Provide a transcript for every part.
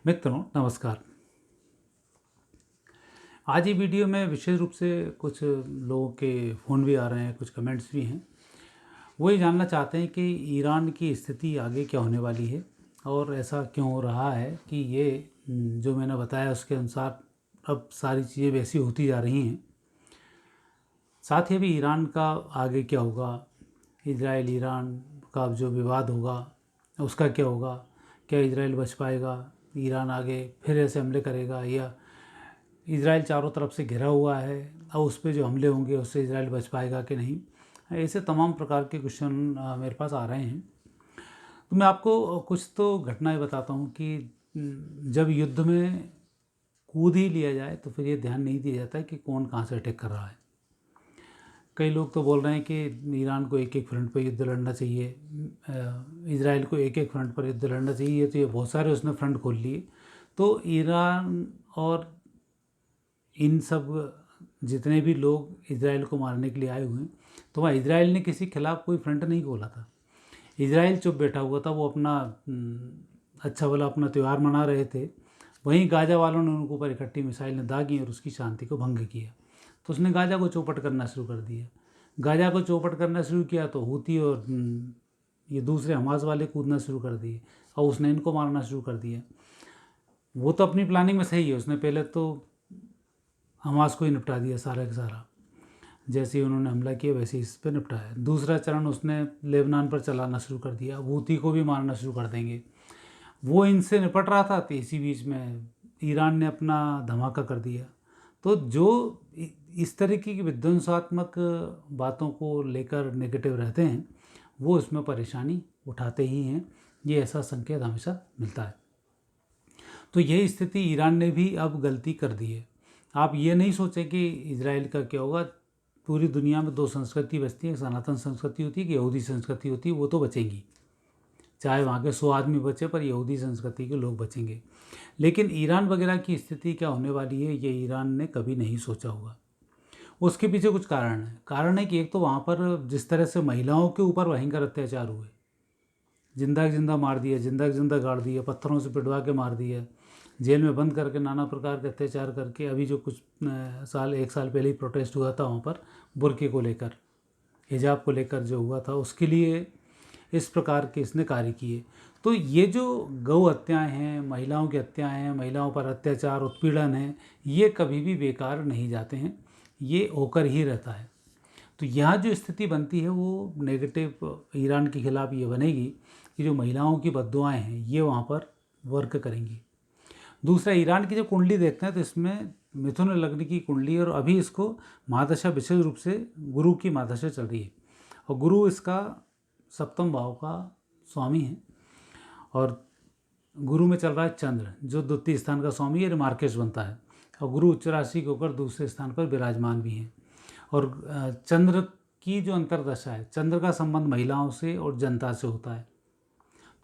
मित्रों नमस्कार। आज ये वीडियो में विशेष रूप से कुछ लोगों के फ़ोन भी आ रहे हैं, कुछ कमेंट्स भी हैं। वो ये जानना चाहते हैं कि ईरान की स्थिति आगे क्या होने वाली है और ऐसा क्यों हो रहा है कि ये जो मैंने बताया उसके अनुसार अब सारी चीज़ें वैसी होती जा रही हैं। साथ ही अभी ईरान का आगे क्या होगा, इजराइल ईरान का जो विवाद होगा उसका क्या होगा, क्या इजराइल बच पाएगा, ईरान आगे फिर ऐसे हमले करेगा या इजराइल चारों तरफ से घिरा हुआ है और उस पर जो हमले होंगे उससे इजराइल बच पाएगा कि नहीं। ऐसे तमाम प्रकार के क्वेश्चन मेरे पास आ रहे हैं। तो मैं आपको कुछ तो घटनाएं बताता हूँ कि जब युद्ध में कूद ही लिया जाए तो फिर ये ध्यान नहीं दिया जाता है कि कौन कहाँ से अटैक कर रहा है। कई लोग तो बोल रहे हैं कि ईरान को एक एक फ्रंट पर युद्ध लड़ना चाहिए, इजराइल को एक एक फ्रंट पर युद्ध लड़ना चाहिए। तो ये बहुत सारे उसने फ्रंट खोल लिए। तो ईरान और इन सब जितने भी लोग इजराइल को मारने के लिए आए हुए हैं, तो वहाँ इजराइल ने किसी खिलाफ कोई फ्रंट नहीं खोला था। इजराइल चुप बैठा हुआ था, वो अपना अच्छा भला अपना त्यौहार मना रहे थे। वहीं गाज़ा वालों ने उनके ऊपर इकट्ठी मिसाइलें दागी और उसकी शांति को भंग किया। तो उसने गाज़ा को चौपट करना शुरू कर दिया। गाज़ा को चौपट करना शुरू किया तो हूती और ये दूसरे हमास वाले कूदना शुरू कर दिए और उसने इनको मारना शुरू कर दिया। वो तो अपनी प्लानिंग में सही है, उसने पहले तो हमास को ही निपटा दिया सारा का सारा। जैसे ही उन्होंने हमला किया वैसे ही इस पर निपटाया। दूसरा चरण उसने लेबनान पर चलाना शुरू कर दिया, हूती को भी मारना शुरू कर देंगे। वो इनसे निपट रहा था तो इसी बीच में ईरान ने अपना धमाका कर दिया। तो जो इस तरीके की विध्वंसात्मक बातों को लेकर नेगेटिव रहते हैं वो इसमें परेशानी उठाते ही हैं। ये ऐसा संकेत हमेशा मिलता है। तो यही स्थिति ईरान ने भी अब गलती कर दी है। आप ये नहीं सोचें कि इजराइल का क्या होगा। पूरी दुनिया में दो संस्कृति बचती है, सनातन संस्कृति होती है कि यहूदी संस्कृति होती है। वो तो बचेंगी, चाहे वहाँ के 100 आदमी बचे पर यहूदी संस्कृति के लोग बचेंगे। लेकिन ईरान वगैरह की स्थिति क्या होने वाली है ये ईरान ने कभी नहीं सोचा होगा। उसके पीछे कुछ कारण है कि एक तो वहाँ पर जिस तरह से महिलाओं के ऊपर भयंकर अत्याचार हुए, जिंदा जिंदा मार दिया, जिंदा जिंदा गाड़ दिया, पत्थरों से पिटवा के मार दिया, जेल में बंद करके नाना प्रकार के अत्याचार करके। अभी जो कुछ एक साल पहले ही प्रोटेस्ट हुआ था वहाँ पर बुर्के को लेकर, हिजाब को लेकर जो हुआ था, उसके लिए इस प्रकार के इसने कार्य किए। तो ये जो गौ हत्याएँ हैं, महिलाओं की हत्याएँ हैं, महिलाओं पर अत्याचार उत्पीड़न है, ये कभी भी बेकार नहीं जाते हैं, ये होकर ही रहता है। तो यहाँ जो स्थिति बनती है वो नेगेटिव ईरान के खिलाफ ये बनेगी कि जो महिलाओं की बद्दुआएँ हैं ये वहाँ पर वर्क करेंगी। दूसरा, ईरान की जब कुंडली देखते हैं तो इसमें मिथुन लग्न की कुंडली, और अभी इसको महादशा विशेष रूप से गुरु की महादशा चल रही है और गुरु इसका सप्तम भाव का स्वामी है। और गुरु में चल रहा है चंद्र जो द्वितीय स्थान का स्वामी है, मार्केश बनता है। और गुरु उच्च राशि के होकर दूसरे स्थान पर विराजमान भी हैं। और चंद्र की जो अंतर्दशा है, चंद्र का संबंध महिलाओं से और जनता से होता है।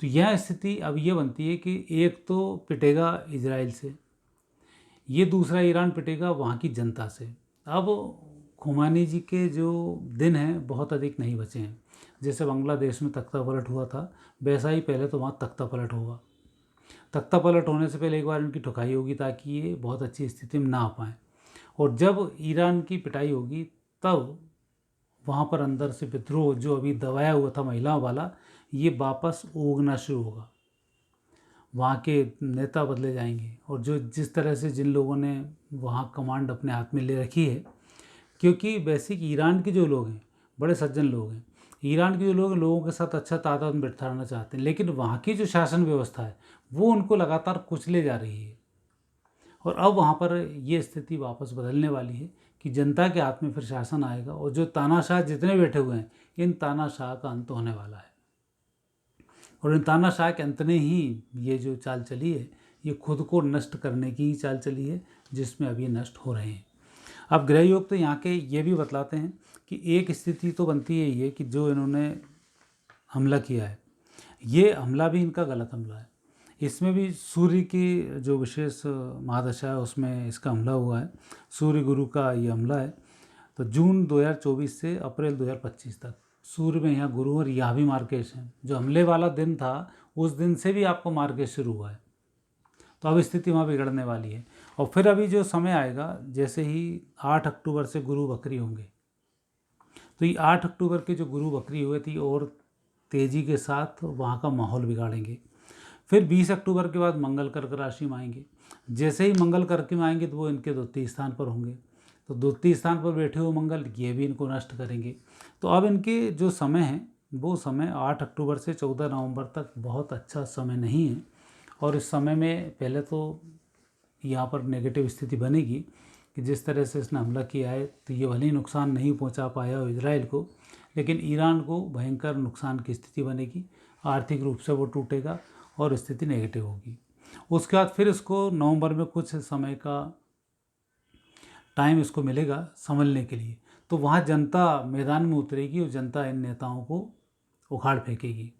तो यह स्थिति अब ये बनती है कि एक तो पिटेगा इजराइल से, ये दूसरा ईरान पिटेगा वहाँ की जनता से। अब खुमानी जी के जो दिन हैं बहुत अधिक नहीं बचे हैं। जैसे बांग्लादेश में तख्ता पलट हुआ था वैसा ही पहले तो वहाँ तख्ता पलट होगा। तख्ता पलट होने से पहले एक बार इनकी ठुकाई होगी ताकि ये बहुत अच्छी स्थिति में ना आ पाएँ। और जब ईरान की पिटाई होगी तब वहाँ पर अंदर से विद्रोह जो अभी दबाया हुआ था महिलाओं वाला, ये वापस उगना शुरू होगा। वहाँ के नेता बदले जाएंगे और जो जिस तरह से जिन लोगों ने वहाँ कमांड अपने हाथ में ले रखी है, क्योंकि बेसिक ईरान के जो लोग हैं बड़े सज्जन लोग हैं। ईरान के जो लोग लोगों के साथ अच्छा तादाद में बिठाना चाहते हैं, लेकिन वहाँ की जो शासन व्यवस्था है वो उनको लगातार कुचले जा रही है। और अब वहाँ पर ये स्थिति वापस बदलने वाली है कि जनता के हाथ में फिर शासन आएगा और जो तानाशाह जितने बैठे हुए हैं इन तानाशाह का अंत होने वाला है। और इन तानाशाह के अंत ने ही ये जो चाल चली है ये खुद को नष्ट करने की ही चाल चली है, जिसमें अभी नष्ट हो रहे हैं। अब ग्रह योग तो यहाँ के ये भी बतलाते हैं कि एक स्थिति तो बनती है ये कि जो इन्होंने हमला किया है ये हमला भी इनका गलत हमला है। इसमें भी सूर्य की जो विशेष महादशा है उसमें इसका हमला हुआ है। सूर्य गुरु का ये हमला है। तो जून 2024 से अप्रैल 2025 तक सूर्य में यहाँ गुरु और यहाँ भी मार्केश है। जो हमले वाला दिन था उस दिन से भी आपको मार्केश शुरू हुआ है। तो अब स्थिति वहाँ बिगड़ने वाली है। और फिर अभी जो समय आएगा, जैसे ही 8 अक्टूबर से गुरु बकरी होंगे, तो ये 8 अक्टूबर के जो गुरु बकरी हुए थी और तेज़ी के साथ वहाँ का माहौल बिगाड़ेंगे। फिर 20 अक्टूबर के बाद मंगल कर्क राशि में आएंगे। जैसे ही मंगल कर्क में आएंगे तो वो इनके द्वितीय स्थान पर होंगे, तो द्वितीय स्थान पर बैठे हुए मंगल ये भी इनको नष्ट करेंगे। तो अब इनके जो समय है वो समय 8 अक्टूबर से 14 नवंबर तक बहुत अच्छा समय नहीं है। और इस समय में पहले तो यहाँ पर नेगेटिव स्थिति बनेगी कि जिस तरह से इसने हमला किया है, तो ये भले ही नुकसान नहीं पहुँचा पाया हो इजराइल को, लेकिन ईरान को भयंकर नुकसान की स्थिति बनेगी, आर्थिक रूप से वो टूटेगा और स्थिति नेगेटिव होगी। उसके बाद फिर इसको नवंबर में कुछ समय का टाइम इसको मिलेगा संभलने के लिए, तो वहाँ जनता मैदान में उतरेगी और जनता इन नेताओं को उखाड़ फेंकेगी।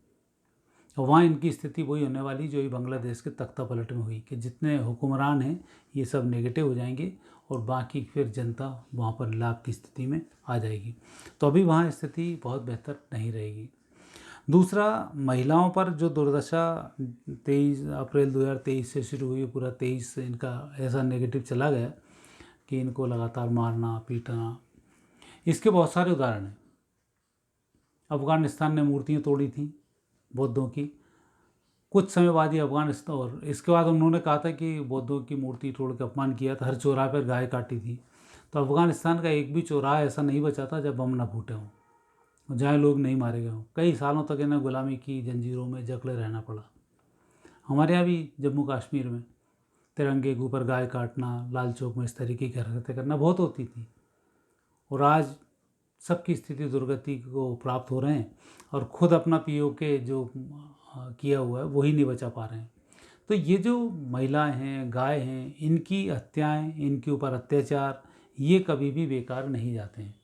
और वहाँ इनकी स्थिति वही होने वाली जो ही बांग्लादेश के तख्ता पलट में हुई, कि जितने हुक्मरान हैं ये सब नेगेटिव हो जाएंगे और बाकी फिर जनता वहाँ पर लाभ की स्थिति में आ जाएगी। तो अभी वहाँ स्थिति बहुत बेहतर नहीं रहेगी। दूसरा, महिलाओं पर जो दुर्दशा 23 अप्रैल 2023 से शुरू हुई, पूरा 23 से इनका ऐसा नेगेटिव चला गया कि इनको लगातार मारना पीटना, इसके बहुत सारे उदाहरण हैं। अफ़गानिस्तान ने मूर्तियाँ तोड़ी थी बौद्धों की, कुछ समय बाद ही अफ़गानिस्तान, और इसके बाद उन्होंने कहा था कि बौद्धों की मूर्ति तोड़ के अपमान किया था, हर चौराहे पर गाय काटी थी। तो अफ़गानिस्तान का एक भी चौराहा ऐसा नहीं बचा था जब बम ना फूटे हों, जहाँ लोग नहीं मारे गए हों। कई सालों तक इन्हें गुलामी की जंजीरों में जकड़े रहना पड़ा। हमारे यहाँ भी जम्मू कश्मीर में तिरंगे के ऊपर गाय काटना, लाल चौक में इस तरीके की हरकतें करना बहुत होती थी, और आज सबकी स्थिति दुर्गति को प्राप्त हो रहे हैं और ख़ुद अपना पीओके जो किया हुआ है वही नहीं बचा पा रहे हैं। तो ये जो महिलाएं हैं, गाय हैं, इनकी हत्याएं, इनके ऊपर अत्याचार, ये कभी भी बेकार नहीं जाते हैं।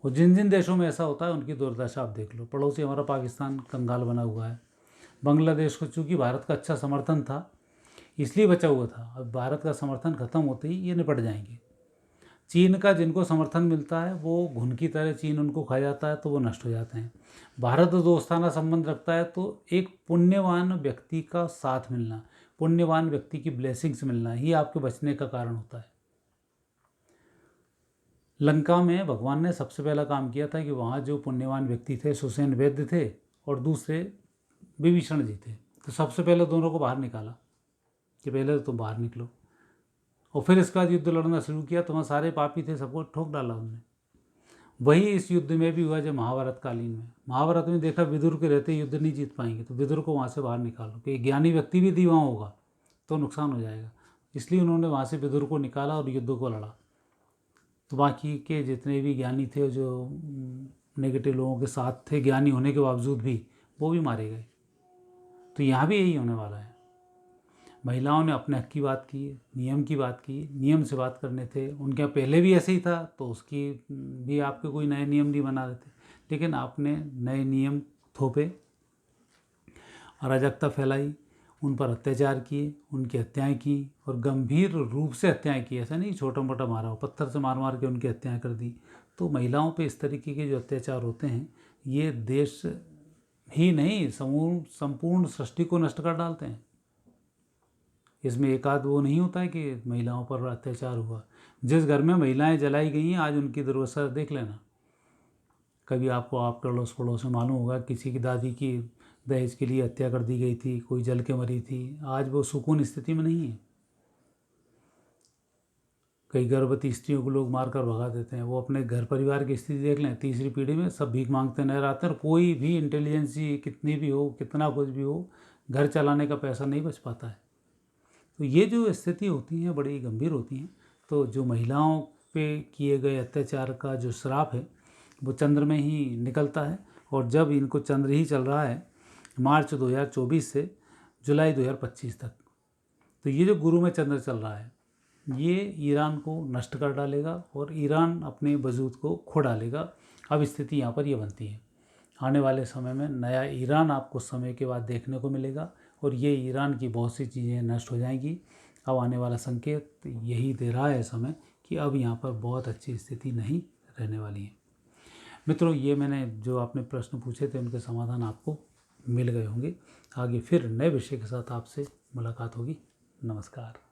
और जिन जिन देशों में ऐसा होता है उनकी दुर्दशा आप देख लो। पड़ोसी हमारा पाकिस्तान कंगाल बना हुआ है। बांग्लादेश को चूँकि भारत का अच्छा समर्थन था इसलिए बचा हुआ था, अब भारत का समर्थन खत्म होते ही ये निपट जाएंगे। चीन का जिनको समर्थन मिलता है वो घुन की तरह चीन उनको खा जाता है, तो वो नष्ट हो जाते हैं। भारत दोस्ताना संबंध रखता है, तो एक पुण्यवान व्यक्ति का साथ मिलना, पुण्यवान व्यक्ति की ब्लेसिंग्स मिलना ही आपके बचने का कारण होता है। लंका में भगवान ने सबसे पहला काम किया था कि वहाँ जो पुण्यवान व्यक्ति थे, सुसेन वैद्य थे और दूसरे विभीषण जी थे, तो सबसे पहले दोनों को बाहर निकाला कि पहले तो तुम बाहर निकलो। और फिर इसके बाद युद्ध लड़ना शुरू किया, तो वहाँ सारे पापी थे, सबको ठोक डाला उन्होंने। वही इस युद्ध में भी हुआ जो महाभारत कालीन में। महाभारत में देखा विदुर के रहते युद्ध नहीं जीत पाएंगे, तो विदुर को वहाँ से बाहर निकालो कि ज्ञानी व्यक्ति भी यदि वहाँ होगा तो नुकसान हो जाएगा। इसलिए उन्होंने वहाँ से विदुर को निकाला और युद्ध को लड़ा। तो बाकी के जितने भी ज्ञानी थे जो नेगेटिव लोगों के साथ थे, ज्ञानी होने के बावजूद भी, वो भी मारे गए। तो यहाँ भी यही होने वाला है। महिलाओं ने अपने हक की बात की, नियम की बात की, नियम से बात करने थे। उनके यहाँ पहले भी ऐसे ही था, तो उसकी भी आपके कोई नए नियम नहीं बना रहे थे, लेकिन आपने नए नियम थोपे, अराजकता फैलाई, उन पर अत्याचार किए, उनकी हत्याएं की, और गंभीर रूप से हत्याएं की। ऐसा नहीं छोटा मोटा मारा हो, पत्थर से मार मार के उनकी हत्याएं कर दी। तो महिलाओं पे इस तरीके के जो अत्याचार होते हैं, ये देश ही नहीं संपूर्ण सृष्टि को नष्ट कर डालते हैं। इसमें एक आध वो नहीं होता है कि महिलाओं पर अत्याचार हुआ। जिस घर में महिलाएं जलाई गई हैं आज उनकी दुर्दशा देख लेना। कभी आपको आप अड़ोस पड़ोस में मालूम होगा किसी की दादी की दहेज के लिए हत्या कर दी गई थी, कोई जल के मरी थी, आज वो सुकून स्थिति में नहीं है। कई गर्भवती स्त्रियों को लोग मारकर भगा देते हैं। वो अपने घर परिवार की स्थिति देख लें, तीसरी पीढ़ी में सब भीख मांगते नजर आते हैं, और कोई भी इंटेलिजेंसी कितनी भी हो, कितना कुछ भी हो, घर चलाने का पैसा नहीं बच पाता है। तो ये जो स्थिति होती हैं बड़ी गंभीर होती हैं। तो जो महिलाओं पे किए गए अत्याचार का जो श्राप है वो चंद्र में ही निकलता है, और जब इनको चंद्र ही चल रहा है मार्च 2024 से जुलाई 2025 तक, तो ये जो गुरु में चंद्र चल रहा है ये ईरान को नष्ट कर डालेगा और ईरान अपने वजूद को खो डालेगा। अब स्थिति यहाँ पर ये बनती है। आने वाले समय में नया ईरान आपको समय के बाद देखने को मिलेगा, और ये ईरान की बहुत सी चीज़ें नष्ट हो जाएंगी। अब आने वाला संकेत यही दे रहा है समय कि अब यहाँ पर बहुत अच्छी स्थिति नहीं रहने वाली है। मित्रों, ये मैंने जो आपने प्रश्न पूछे थे उनके समाधान आपको मिल गए होंगे। आगे फिर नए विषय के साथ आपसे मुलाकात होगी। नमस्कार।